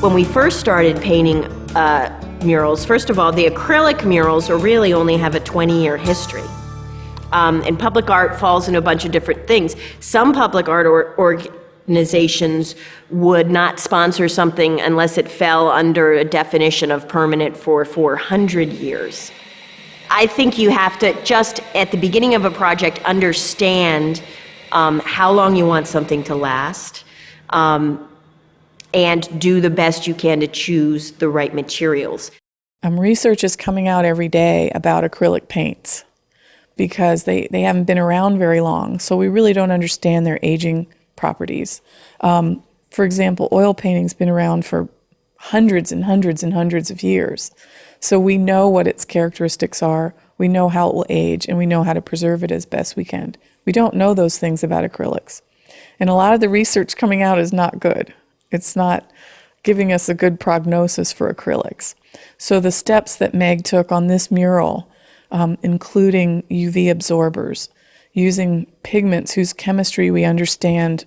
When we first started painting murals, first of all, the acrylic murals really only have a 20-year history. And public art falls into a bunch of different things. Some public art organizations would not sponsor something unless it fell under a definition of permanent for 400 years. I think you have to, just at the beginning of a project, understand how long you want something to last, and do the best you can to choose the right materials. Research is coming out every day about acrylic paints because they haven't been around very long, so we really don't understand their aging properties. For example, oil painting's been around for hundreds and hundreds and hundreds of years, so we know what its characteristics are, we know how it will age, and we know how to preserve it as best we can. We don't know those things about acrylics, and a lot of the research coming out is not good. It's not giving us a good prognosis for acrylics. So the steps that Meg took on this mural, including UV absorbers, using pigments whose chemistry we understand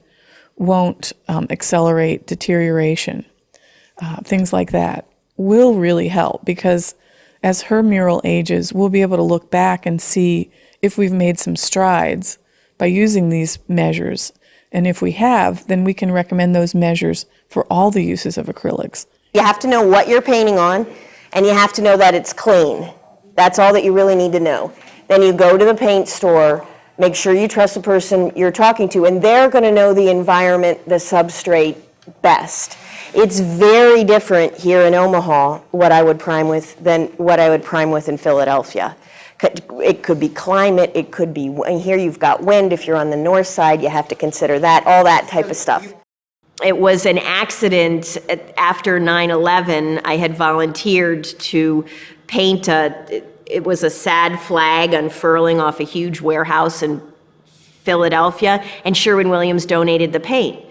won't accelerate deterioration, things like that, will really help, because as her mural ages, we'll be able to look back and see if we've made some strides by using these measures. And if we have, then we can recommend those measures for all the uses of acrylics. You have to know what you're painting on, and you have to know that it's clean. That's all that you really need to know. Then you go to the paint store, make sure you trust the person you're talking to, and they're going to know the environment, the substrate best. It's very different here in Omaha, what I would prime with, than what I would prime with in Philadelphia. It could be climate, it could be, and here you've got wind. If you're on the north side, you have to consider that, all that type of stuff. It was an accident after 9/11. I had volunteered to paint it was a sad flag unfurling off a huge warehouse in Philadelphia, and Sherwin-Williams donated the paint.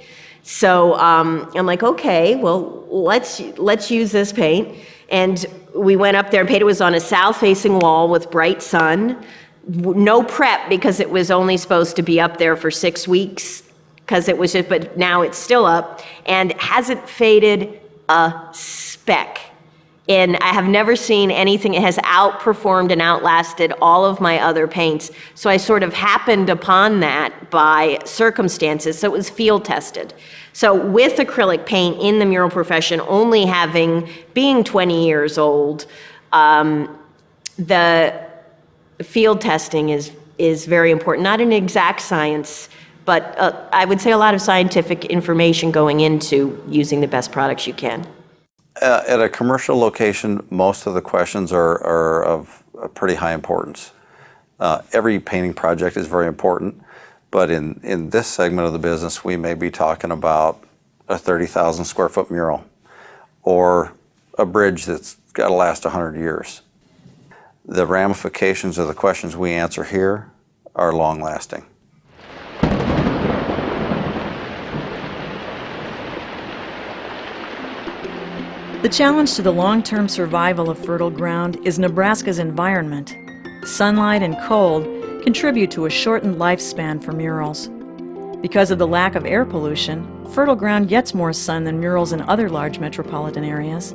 So I'm like, okay, well, let's use this paint. And we went up there and painted. It was on a south-facing wall with bright sun. No prep, because it was only supposed to be up there for 6 weeks, because it was just, but now it's still up and hasn't faded a speck. And I have never seen anything. It has outperformed and outlasted all of my other paints. So I sort of happened upon that by circumstances. So it was field tested. So with acrylic paint in the mural profession, only being 20 years old, the field testing is very important. Not an exact science, but I would say a lot of scientific information going into using the best products you can. At a commercial location, most of the questions are of pretty high importance. Every painting project is very important, but in this segment of the business, we may be talking about a 30,000 square foot mural or a bridge that's got to last 100 years. The ramifications of the questions we answer here are long lasting. The challenge to the long-term survival of fertile ground is Nebraska's environment. Sunlight and cold contribute to a shortened lifespan for murals. Because of the lack of air pollution, fertile ground gets more sun than murals in other large metropolitan areas.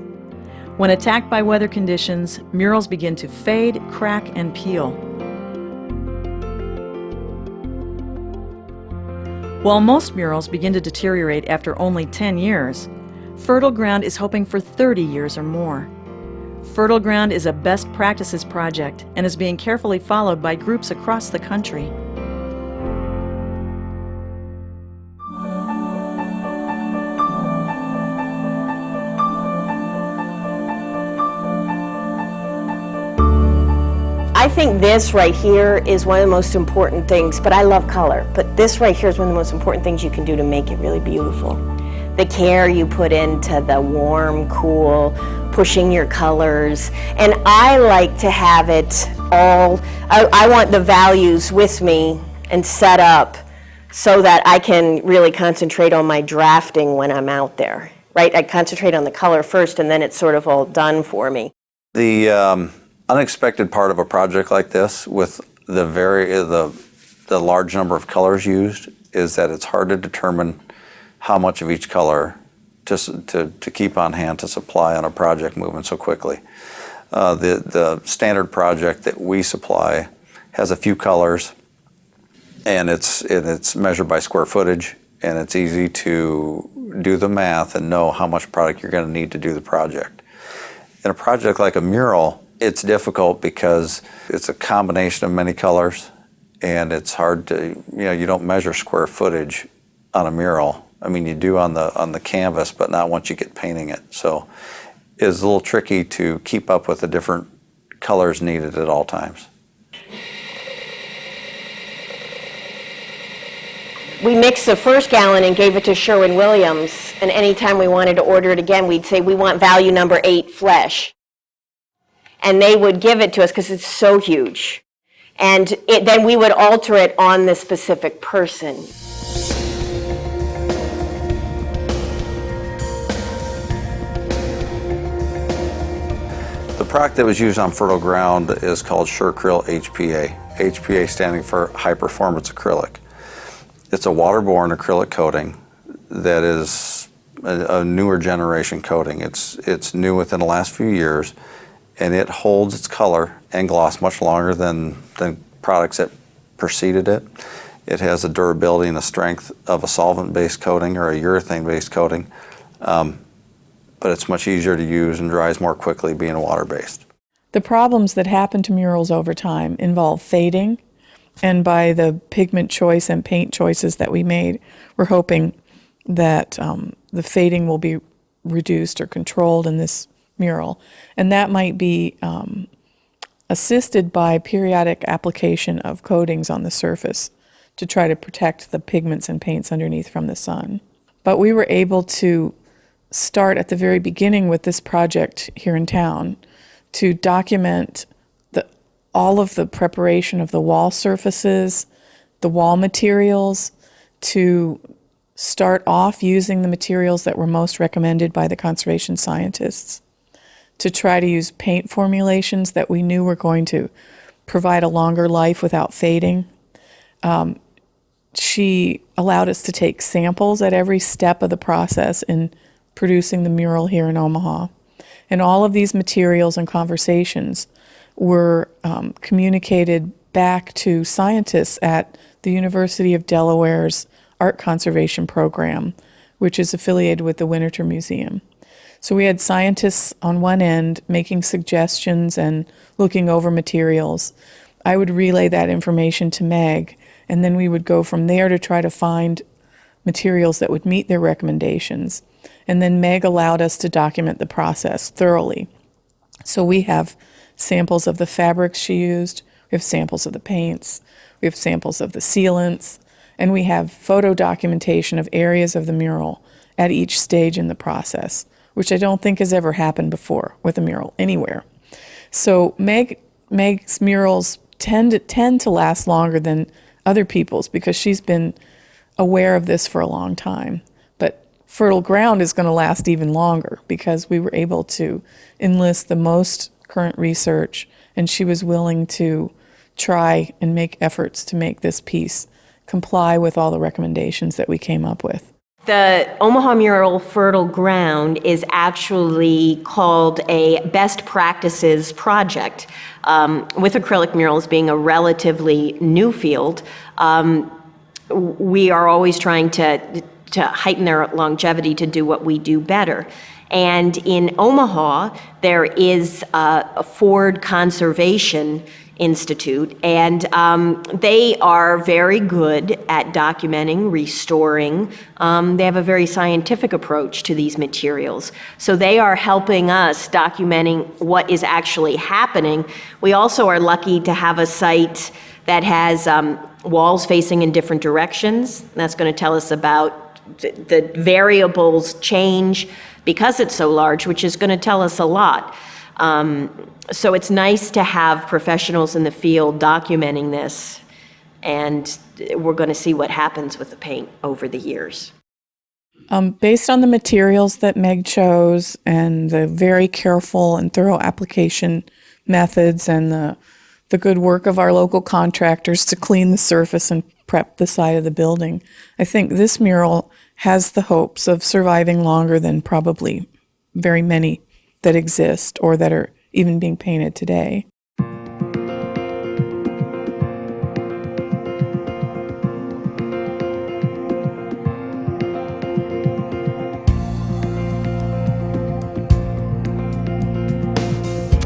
When attacked by weather conditions, murals begin to fade, crack, and peel. While most murals begin to deteriorate after only 10 years, Fertile Ground is hoping for 30 years or more. Fertile Ground is a best practices project and is being carefully followed by groups across the country. I think this right here is one of the most important things, but I love color, but this right here is one of the most important things you can do to make it really beautiful. The care you put into the warm, cool, pushing your colors. And I like to have it all, I want the values with me and set up so that I can really concentrate on my drafting when I'm out there, right? I concentrate on the color first and then it's sort of all done for me. The unexpected part of a project like this with the large number of colors used is that it's hard to determine how much of each color to keep on hand to supply on a project moving so quickly. The standard project that we supply has a few colors, and it's measured by square footage, and it's easy to do the math and know how much product you're going to need to do the project. In a project like a mural, it's difficult because it's a combination of many colors, and it's hard to, you don't measure square footage on a mural. I mean, you do on the canvas, but not once you get painting it. So it's a little tricky to keep up with the different colors needed at all times. We mixed the first gallon and gave it to Sherwin-Williams, and anytime we wanted to order it again, we'd say, we want value number 8 flesh. And they would give it to us because it's so huge. And then we would alter it on the specific person. The product that was used on fertile ground is called SureAcryl HPA. HPA standing for High Performance Acrylic. It's a waterborne acrylic coating that is a newer generation coating. It's new within the last few years, and it holds its color and gloss much longer than products that preceded it. It has the durability and the strength of a solvent-based coating or a urethane-based coating, but it's much easier to use and dries more quickly being water-based. The problems that happen to murals over time involve fading, and by the pigment choice and paint choices that we made, we're hoping that the fading will be reduced or controlled in this mural. And that might be assisted by periodic application of coatings on the surface to try to protect the pigments and paints underneath from the sun. But we were able to start at the very beginning with this project here in town to document all of the preparation of the wall surfaces, the wall materials, to start off using the materials that were most recommended by the conservation scientists, to try to use paint formulations that we knew were going to provide a longer life without fading. She allowed us to take samples at every step of the process in producing the mural here in Omaha. And all of these materials and conversations were communicated back to scientists at the University of Delaware's Art Conservation Program, which is affiliated with the Winterthur Museum. So we had scientists on one end making suggestions and looking over materials. I would relay that information to Meg, and then we would go from there to try to find materials that would meet their recommendations. And then Meg allowed us to document the process thoroughly. So we have samples of the fabrics she used, we have samples of the paints, we have samples of the sealants, and we have photo documentation of areas of the mural at each stage in the process, which I don't think has ever happened before with a mural anywhere. So Meg's murals tend to last longer than other people's because she's been aware of this for a long time. But Fertile Ground is going to last even longer because we were able to enlist the most current research, and she was willing to try and make efforts to make this piece comply with all the recommendations that we came up with. The Omaha Mural Fertile Ground is actually called a best practices project. With acrylic murals being a relatively new field, we are always trying to heighten their longevity to do what we do better. And in Omaha, there is a Ford Conservation Institute, and they are very good at documenting, restoring. They have a very scientific approach to these materials. So they are helping us documenting what is actually happening. We also are lucky to have a site that has walls facing in different directions. That's going to tell us about the variables change because it's so large, which is going to tell us a lot. So it's nice to have professionals in the field documenting this, and we're going to see what happens with the paint over the years. Based on the materials that Meg chose and the very careful and thorough application methods and the good work of our local contractors to clean the surface and prep the side of the building, I think this mural has the hopes of surviving longer than probably very many that exist or that are even being painted today.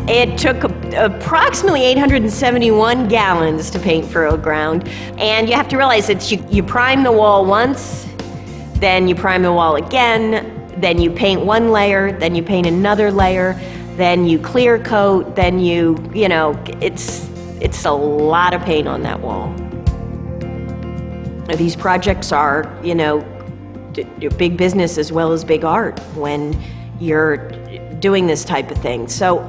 It took approximately 871 gallons to paint Fertile Ground, and you have to realize that you prime the wall once, then you prime the wall again, then you paint one layer, then you paint another layer, then you clear coat, then it's a lot of paint on that wall. These projects are, big business as well as big art when you're doing this type of thing. So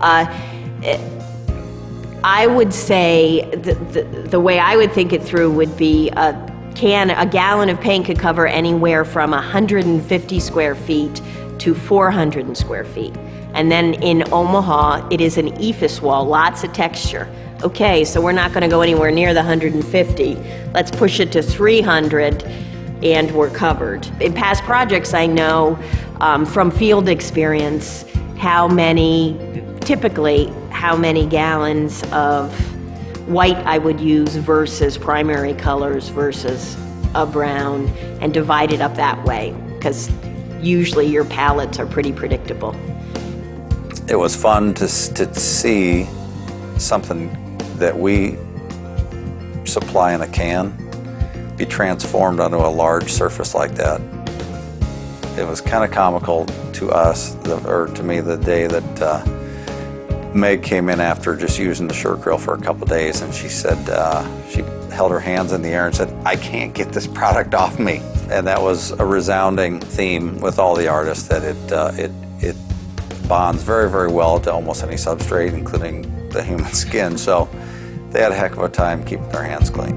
I would say the way I would think it through would be a gallon of paint could cover anywhere from 150 square feet to 400 square feet. And then in Omaha, it is an ephes wall, lots of texture. Okay, so we're not going to go anywhere near the 150. Let's push it to 300 and we're covered. In past projects, I know from field experience typically how many gallons of white I would use versus primary colors versus a brown, and divide it up that way, because usually your palettes are pretty predictable. It was fun to see something that we supply in a can be transformed onto a large surface like that. It was kind of comical to us, or to me, the day that Meg came in after just using the Sure Grill for a couple of days, and she said, she held her hands in the air and said, "I can't get this product off me." And that was a resounding theme with all the artists, that it bonds very, very well to almost any substrate, including the human skin. So they had a heck of a time keeping their hands clean.